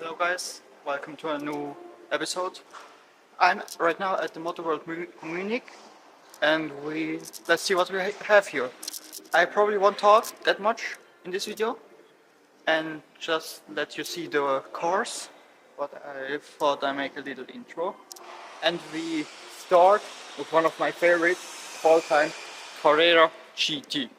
Hello guys, welcome to a new episode. I'm right now at the motorworld Munich and let's see what we have here. I probably won't talk that much in this video and just let you see the cars, but I thought I make a little intro. And we start with one of my favorites of all time, Carrera GT.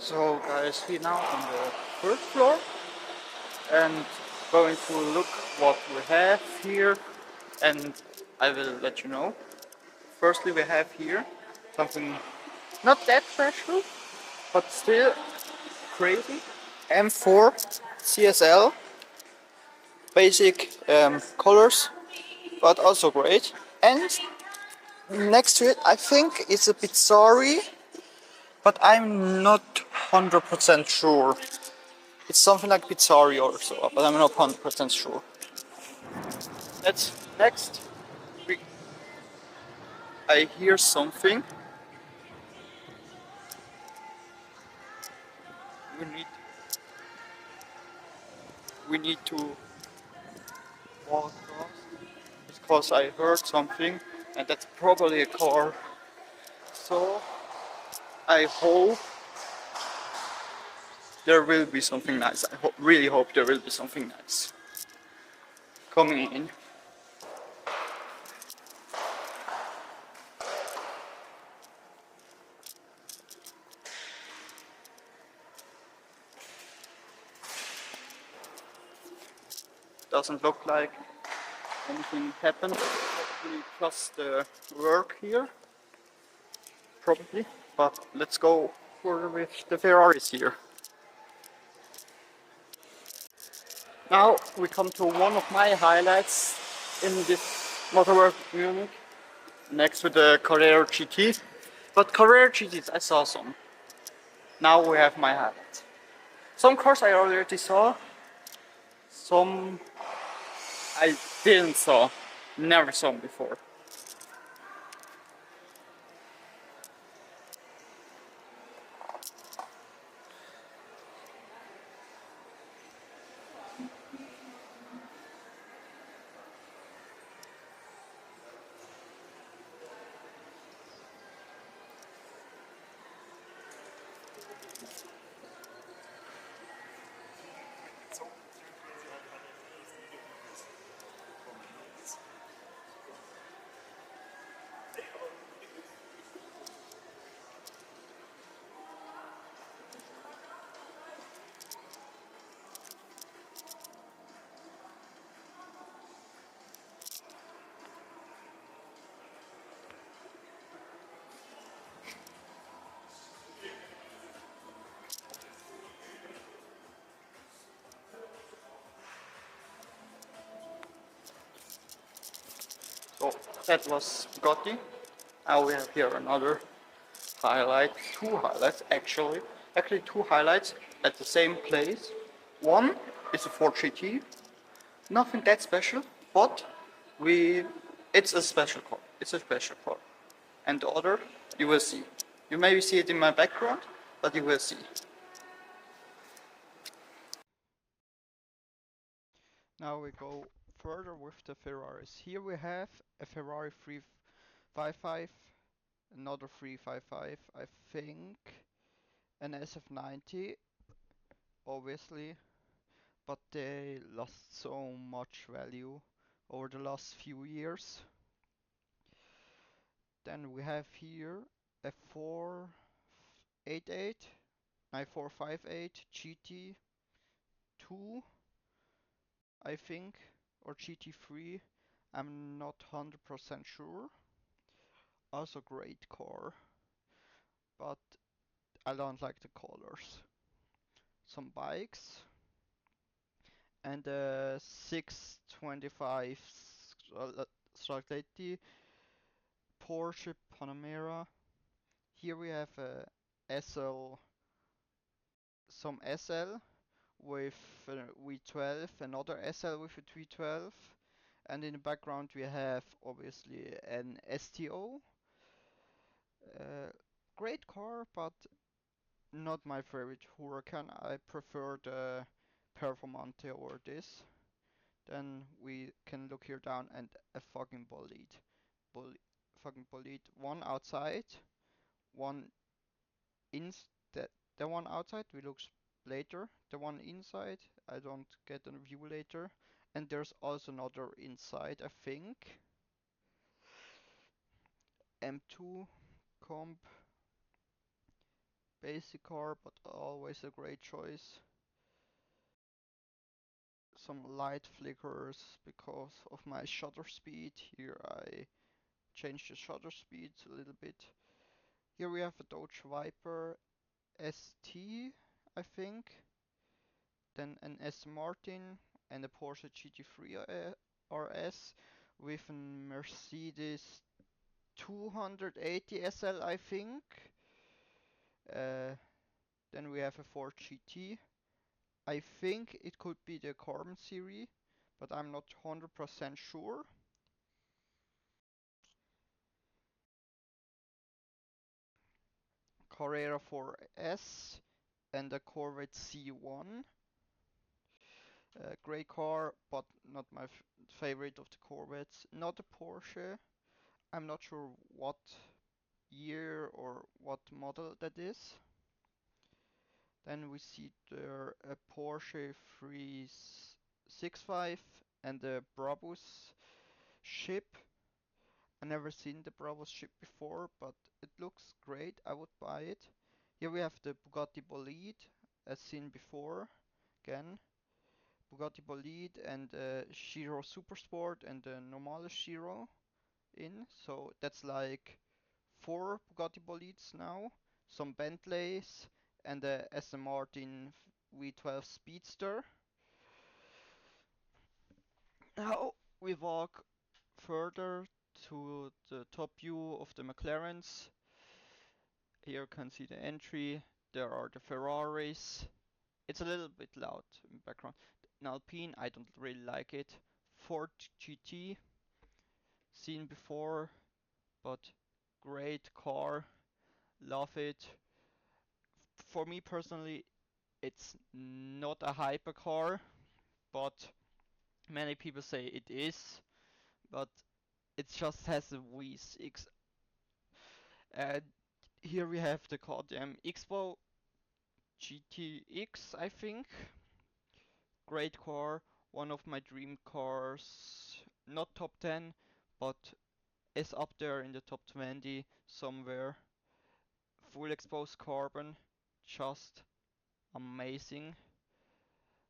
So guys, we're now on the first floor and going to look what we have here, and I will let you know. Firstly, we have here something not that special, but still crazy. M4 CSL, basic colors, but also great. And next to it, I think it's a bit sorry, but I'm not 100% sure. It's something like Pizzari or so, but I'm not 100% sure. That's next. I hear something. We need to walk across because I heard something, and that's probably a car. So I hope there will be something nice. I really hope there will be something nice coming in. Doesn't look like anything happened. Probably just the work here. Probably. But let's go further with the Ferraris here. Now we come to one of my highlights in this motorworld Munich, next to the Carrera GT. But Carrera GTs, I saw some. Now we have my highlights. Some cars I already saw, some I didn't saw, never saw before. So that was Gotti. Now we have here another highlight, two highlights actually. Actually two highlights at the same place. One is a Ford GT, nothing that special, but it's a special car. It's a special car. And the other, you will see. You maybe see it in my background, but you will see. Now we go further with the Ferraris. Here we have a Ferrari 355, another 355, I think, an SF90, obviously, but they lost so much value over the last few years. Then we have here a 488, 458 GT 2, I think, or GT3. I'm not 100% sure. Also great car, but I don't like the colors. Some bikes and a 625 Stradletti Porsche Panamera. Here we have a SL, some SL with a V12, another SL with a V12, and in the background we have obviously an STO. Uh, Great car, but not my favorite Huracan. I prefer the Performante over this. Then we can look here down and a fucking bolide. Fucking bolide. One outside, one in the one outside we look later. The one inside I don't get a view later. And there's also another inside, I think. M2 comp, basic car, but always a great choice. Some light flickers because of my shutter speed. Here I changed the shutter speed a little bit. Here we have a Dodge Viper ST, I think. Then an Aston Martin and a Porsche GT3 RS with a Mercedes 280 SL, I think. Uh, then we have a Ford GT. I think it could be the Carbon series, but I'm not 100% sure. Carrera 4S and a Corvette C1. Great car, but not my favorite of the Corvettes. Not a Porsche. I'm not sure what year or what model that is. Then we see there a Porsche 365 and a Brabus ship. I never seen the Brabus ship before, but it looks great. I would buy it. Here we have the Bugatti Bolide, as seen before. Again, Bugatti Bolide and Giro Supersport and the Normale Giro in. So that's like 4 Bugatti Bolides now. Some Bentleys and the Aston Martin V12 Speedster. Now we walk further to the top view of the McLarens. Here you can see the entry. There are the Ferraris. It's a little bit loud in the background. An Alpine, I don't really like it. Ford GT, seen before, but great car. Love it. For me personally, it's not a hypercar, but many people say it is. But it just has a V6. And here we have the KTM Expo GTX, I think. Great car, one of my dream cars. Not top 10, but is up there in the top 20 somewhere. Full exposed carbon, just amazing.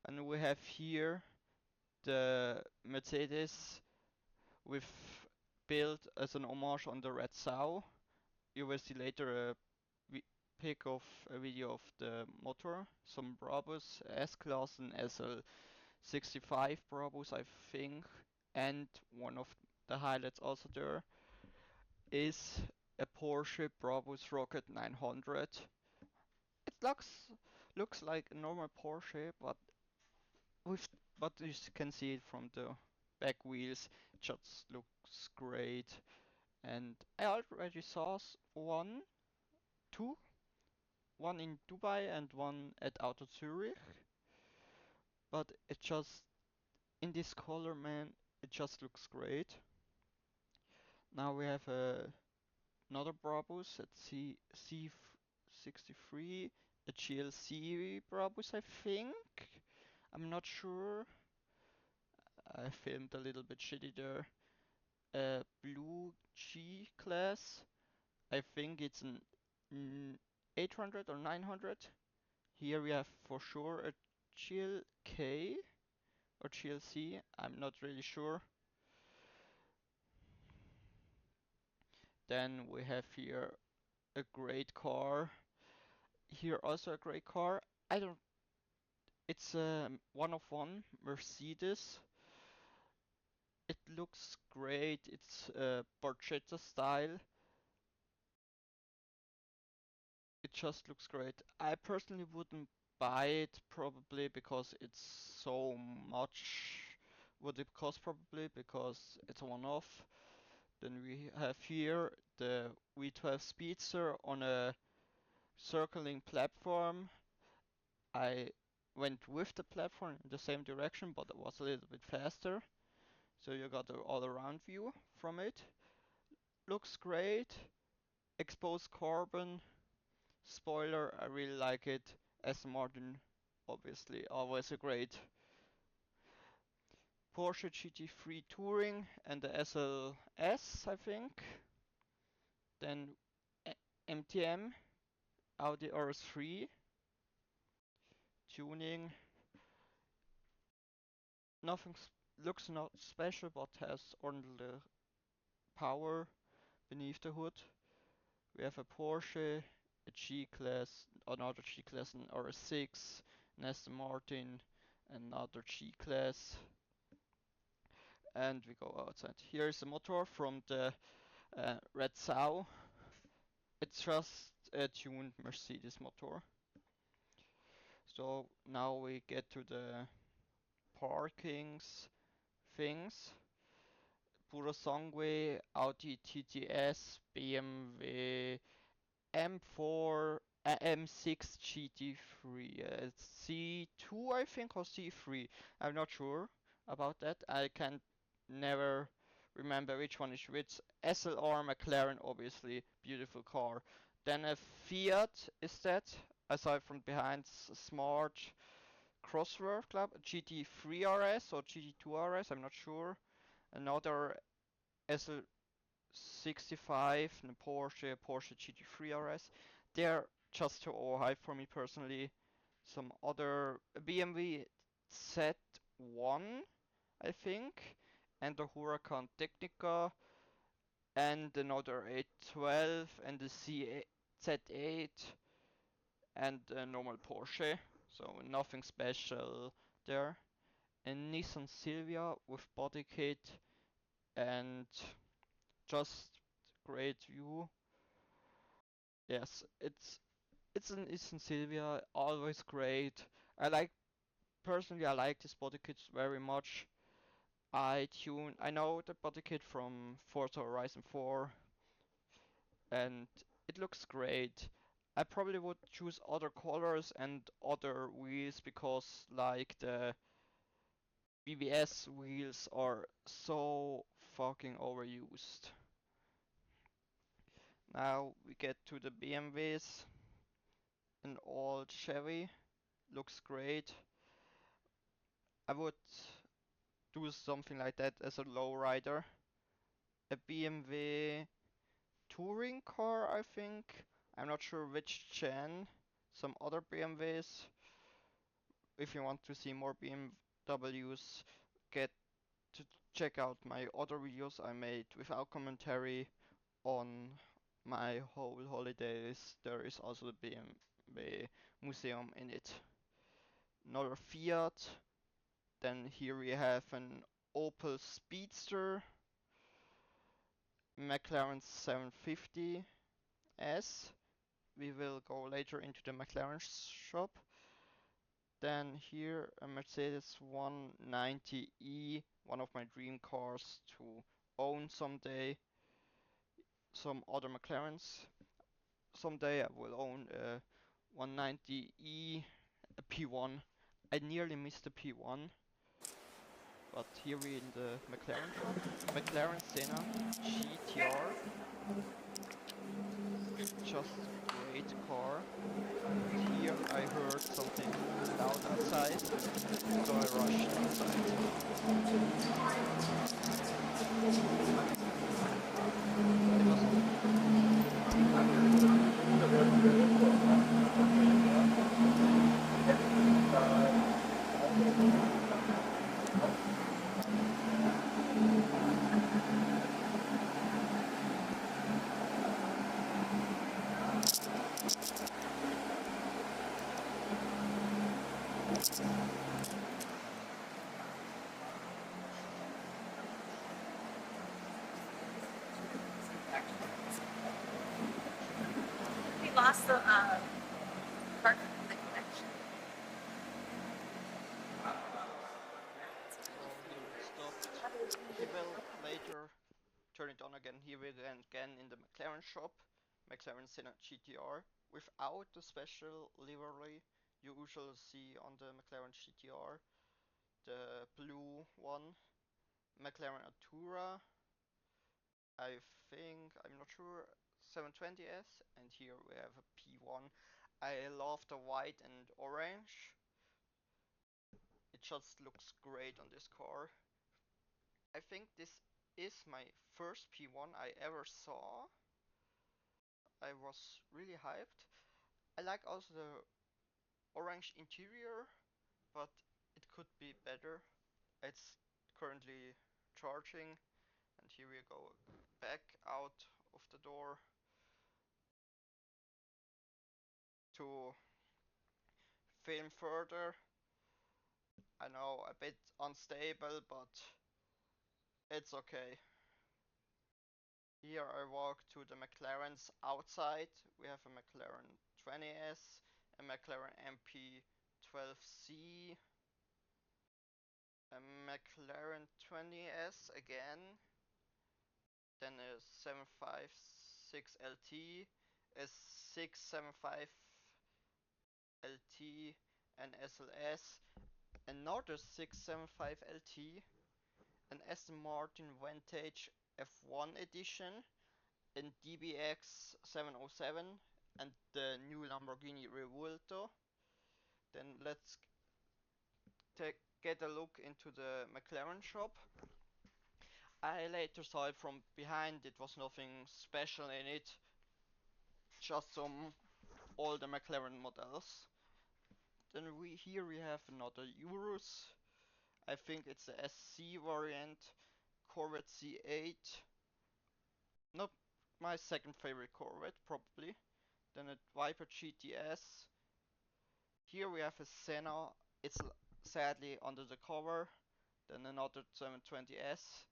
And we have here the Mercedes with built as an homage on the Red Sow. You will see later a pic of a video of the motor, some Brabus, S-Class and SL65 Brabus I think, and one of the highlights also there is a Porsche Brabus Rocket 900. It looks like a normal Porsche, but you can see it from the back wheels. It just looks great. And I already saw two, one in Dubai and one at Auto Zurich. But it just in this color, man, it just looks great. Now we have another Brabus at C63, a GLC Brabus, I think. I'm not sure. I filmed a little bit shitty there. A blue G class, I think it's an 800 or 900. Here we have for sure a Chill K or Chill C, I'm not really sure. Then we have here a great car. Here also a great car. I don't. It's a one of one Mercedes. It looks great. It's Barchetta style. It just looks great. I personally wouldn't buy it probably because it's so much. Would it cost probably because it's a one-off. Then we have here the V12 Speedster on a circling platform. I went with the platform in the same direction, but it was a little bit faster. So you got an all-around view from it. Looks great. Exposed carbon. Spoiler, I really like it. Aston Martin, obviously, always a great. Porsche GT3 Touring and the SLS, I think. Then MTM, Audi RS3. Tuning. Nothing looks not special, but has ordinary power beneath the hood. We have a Porsche, a G-Class, another G-Class, an RS6, an Aston Martin, another G-Class, and we go outside. Here is the motor from the Red Sow. It's just a tuned Mercedes motor. So now we get to the parkings things. Puro Sangue, Audi TTS, BMW, M4, M6 GT3, C2 I think or C3. I'm not sure about that. I can never remember which one is which. SLR McLaren, obviously, beautiful car. Then a Fiat is that. I saw it from behind. Smart Crossworth Club, GT3 RS or GT2 RS. I'm not sure. Another SL65 and a Porsche GT3 RS. They're just too overhyped for me personally. Some other BMW Z1, I think, and the Huracan Technica, and another 812, and the Z8, and a normal Porsche. So nothing special there. A Nissan Silvia with body kit and just great view. Yes, it's an Nissan Silvia, always great. I like this body kit very much. I know the body kit from Forza Horizon 4 and it looks great. I probably would choose other colors and other wheels because like the BBS wheels are so fucking overused. Now we get to the BMWs. An old Chevy, looks great. I would do something like that as a lowrider. A BMW touring car, I think. I'm not sure which gen. Some other BMWs. If you want to see more BMWs, get to check out my other videos I made without commentary on my whole holidays. There is also the BMW museum in it. Another Fiat. Then here we have an Opel Speedster, McLaren 750S. We will go later into the McLaren shop. Then here a Mercedes 190E, one of my dream cars to own someday. Some other McLarens. Someday I will own a 190E, a P1. I nearly missed the P1. But here we in the McLaren shop. McLaren Senna GTR. Just a great car. Here I heard something loud outside, so I rushed outside. It was also part of the collection. So here it stopped. He will later turn it on again. Here we again in the McLaren shop, McLaren Senna GTR, without the special livery you usually see on the McLaren GTR, the blue one, McLaren Artura, I think, I'm not sure, 720S, and here we have a P1. I love the white and orange. It just looks great on this car. I think this is my first P1 I ever saw. I was really hyped. I like also the orange interior, but it could be better. It's currently charging, and here we go back out of the door to film further. I know, a bit unstable, but it's okay. Here I walk to the McLarens outside. We have a McLaren 20S, a McLaren MP12C, a McLaren 20S again, then a 756 LT, a 675 LT, an SLS, another 675 LT, an Aston Martin Vantage F1 edition, an DBX 707, and the new Lamborghini Revuelto. Then let's get a look into the McLaren shop. I later saw it from behind. It was nothing special in it, just some older McLaren models. Then here we have another Urus. I think it's the SC variant, Corvette C8. Not my second favorite Corvette, probably. Then a Viper GTS. Here we have a Senna. It's sadly under the cover. Then another 720S.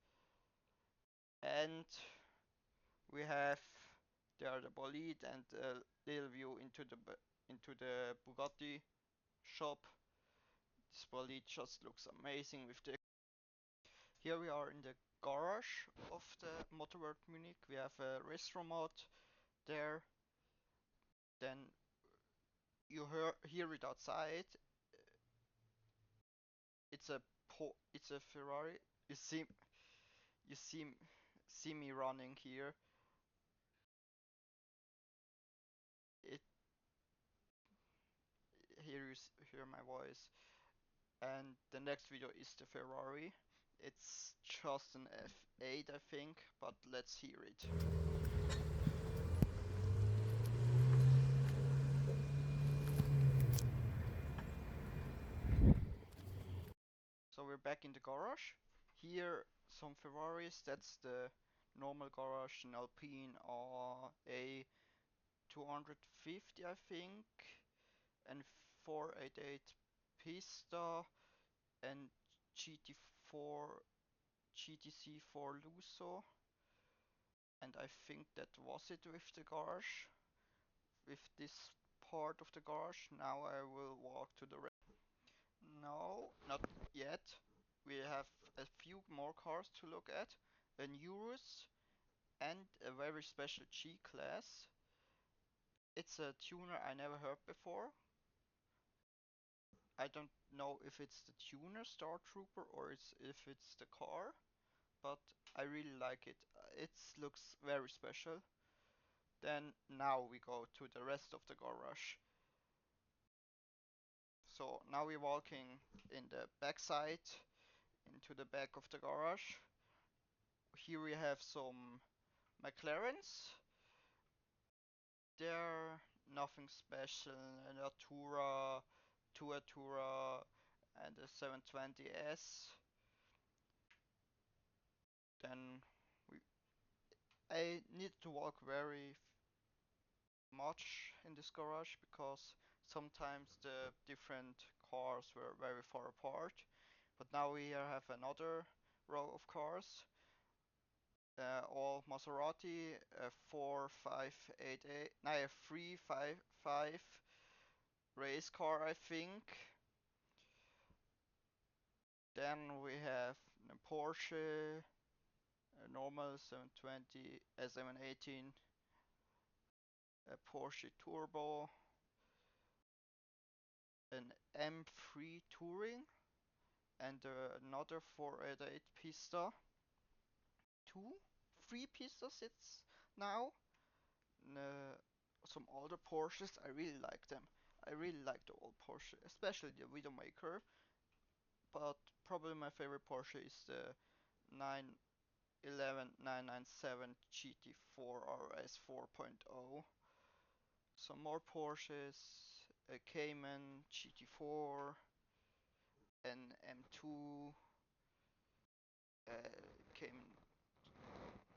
And we have there the Bolid and a little view into the Bugatti shop. This Bolid just looks amazing with the. Here we are in the garage of the Motorworld Munich. We have a restaurant there. Then you hear it outside. It's a Ferrari. You see you see me running here. It Here you hear my voice. And the next video is the Ferrari. It's just an F8 I think, but let's hear it. So we're back in the garage. Here some Ferraris. That's the normal garage, an Alpine or a 250 I think, and 488 Pista and GT4 GTC4 Lusso, and I think that was it with the garage, with this part of the garage. Now I will walk to the rest. No, not yet. We have a few more cars to look at. An Urus and a very special G-Class. It's a tuner I never heard before. I don't know if it's the tuner Star Trooper or if it's the car, but I really like it. It looks very special. Then now we go to the rest of the garage. So now we're walking in the backside into the back of the garage. Here we have some McLarens. They're nothing special. An Artura, two Artura, and a 720S. Then I need to walk very much in this garage because sometimes the different cars were very far apart. But now we have another row of cars. all Maserati, 4588, no, a 355 race car, I think. Then we have a Porsche, a normal 720, a 718, a Porsche Turbo, an M3 Touring, and another 488 Pista. Three Pistas it's now. Uh, some older Porsches, I really like them. I really like the old Porsche, especially the Widowmaker. But probably my favorite Porsche is the 911 997 GT4 RS 4.0. Some more Porsches, a Cayman GT4, an M2, Cayman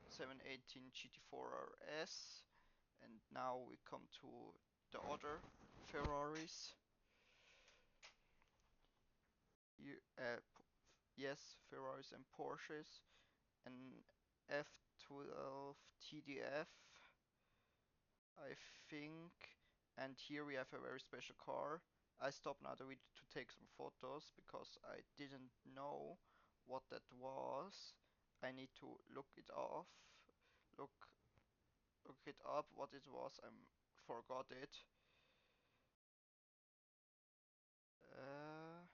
718 GT4 RS, and now we come to the other Ferraris. You, yes, Ferraris and Porsches, an F12 TDF, I think. And here we have a very special car. I stopped now the video to take some photos because I didn't know what that was. I need to look it off. Look look it up what it was. I forgot it. Uh,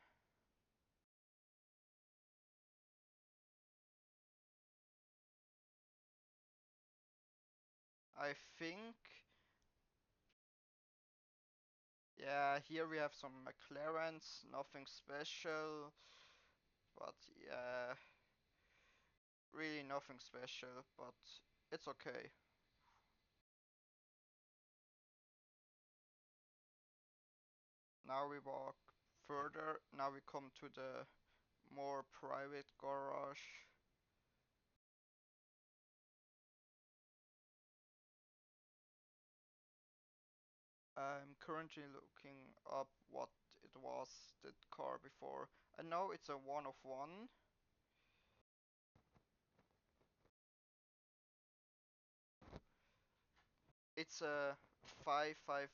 I think, yeah, here we have some McLarens, nothing special, but yeah, really nothing special, but it's okay. Now we walk further, now we come to the more private garage. I'm currently looking up what it was, that car before. I know it's a one of one. It's a 550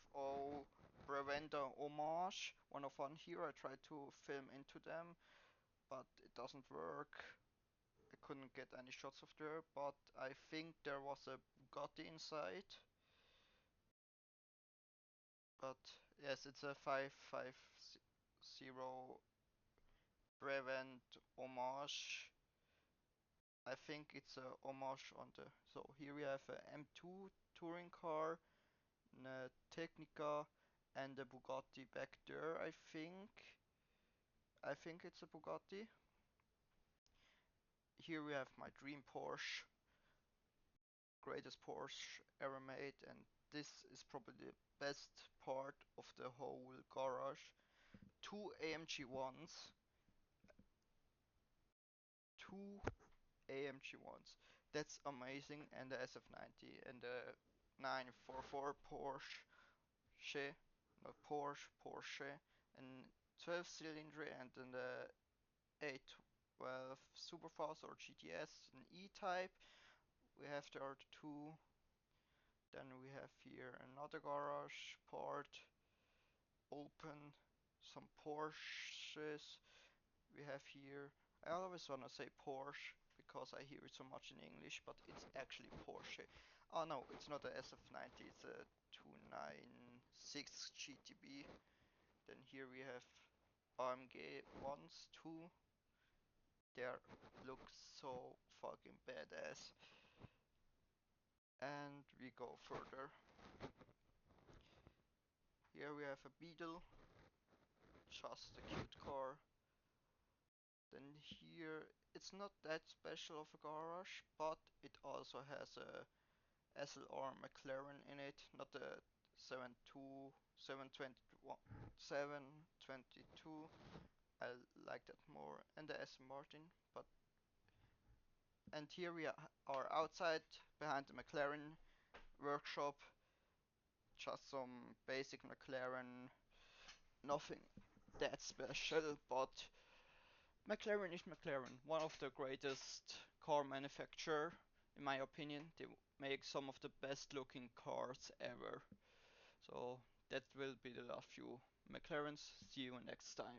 Breadvan Hommage, one of one here. I tried to film into them, but it doesn't work. I couldn't get any shots of there, but I think there was a Bugatti inside. But yes, it's a 550 Breadvan Hommage. I think it's a homage on the. So here we have a M2 touring car, a Technica, and a Bugatti back there. I think it's a Bugatti. Here we have my dream Porsche, greatest Porsche ever made, and this is probably the best part of the whole garage. Two AMG ones, two AMG ones. That's amazing, and the SF90 and the 944 Porsche, not Porsche, and 12 cylinder, and then the 812 Superfast or GTS, an E-Type. We have there two. Then we have here another garage part, open, some Porsches. We have here, I always wanna say Porsche because I hear it so much in English, but it's actually Porsche. Oh no, it's not a SF90, it's a 296 GTB. Then here we have AMG ones, two. They look so fucking badass. And we go further. Here we have a Beetle, just a cute car. Then here, it's not that special of a garage, but it also has a SLR McLaren in it, not the 72, 721, 722. I like that more, and the S Martin. But and here we are outside behind the McLaren workshop. Just some basic McLaren, nothing that special, but McLaren is McLaren, one of the greatest car manufacturer in my opinion, they make some of the best looking cars ever. So that will be the last few McLarens. See you next time.